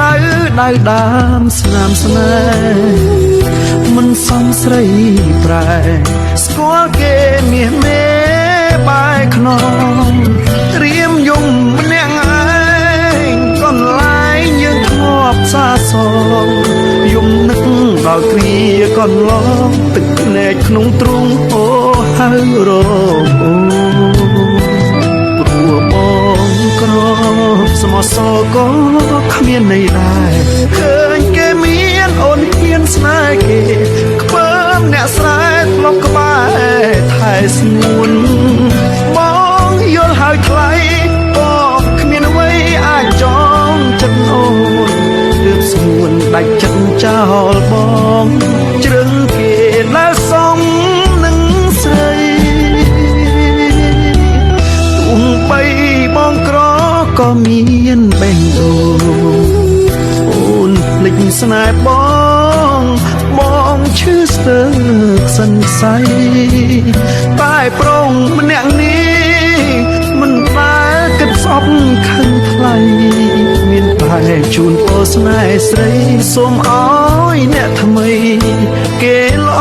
ដៅដៅដើមស្នាមស្នេហ៍មិនសំស្រីប្រែស្គាល់គេមាសមេបែកខ្នងរៀមយំម្នាក់ឯងកន្លែងយើងធ្លាប់សាសងយំនឹកដល់គ្រាកន្លងទឹកភ្នែកក្នុងទ្រូងអូហៅរងអូព្រោះបងក្រស្មោះសរក៏គ្មានន័យដែរឃើញគេមានអូនហ៊ានស្នេហ៍គេខ្ពើមអ្នកស្រែធ្លាប់ក្បែរថែស្ងួនបងយល់ហើយថ្លៃបងគ្មានអ្វីអាចចងចិត្តអូនទើបស្ងួនដាច់ចិត្តចោលបងជ្រឹងគេនៅសំនឹងស្រីទោះបីបងក្រក៏មានបេះដូងអូនភ្លេចស្នេហ៍បងឈឺស្ទើរសង្ស័យតែប្រងម្នាក់នេះមិនដែលគិតស្អប់ខឹងថ្លៃមានតែជូនពរស្នេហ៍ស្រីសូមអោយអ្នកថ្មីគេល្អ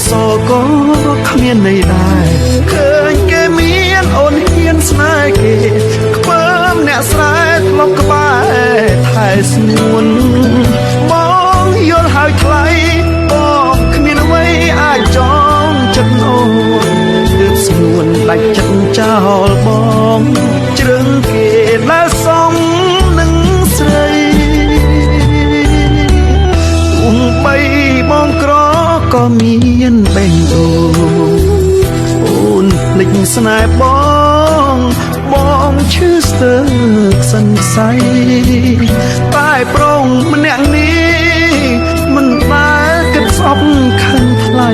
សក៏គ្មានន័យដែរឃើញគេមានអូនហ៊ានស្នេហ៍គេខ្ពើមអ្នកស្រែធ្លាប់ក្បែរថែស្ងួនបងយល់ហើយថ្លៃបងគ្មានអ្វីអាចចងចិត្តអូនទើបស្ងួនដាច់ចិត្តចោលបងជ្រឹងគេនៅសំនឹងស្រីទោះបីបងក្រក៏មានបេះដូងអូនភ្លេចស្នេហ៍បងឈឺស្ទើរសង្ស័យតែប្រងម្នាក់នេះមិនដែលគិតស្អប់ខឹងថ្លៃ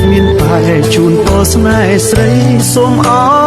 មានតែជូនពរស្នេហ៍ស្រីសូមអោ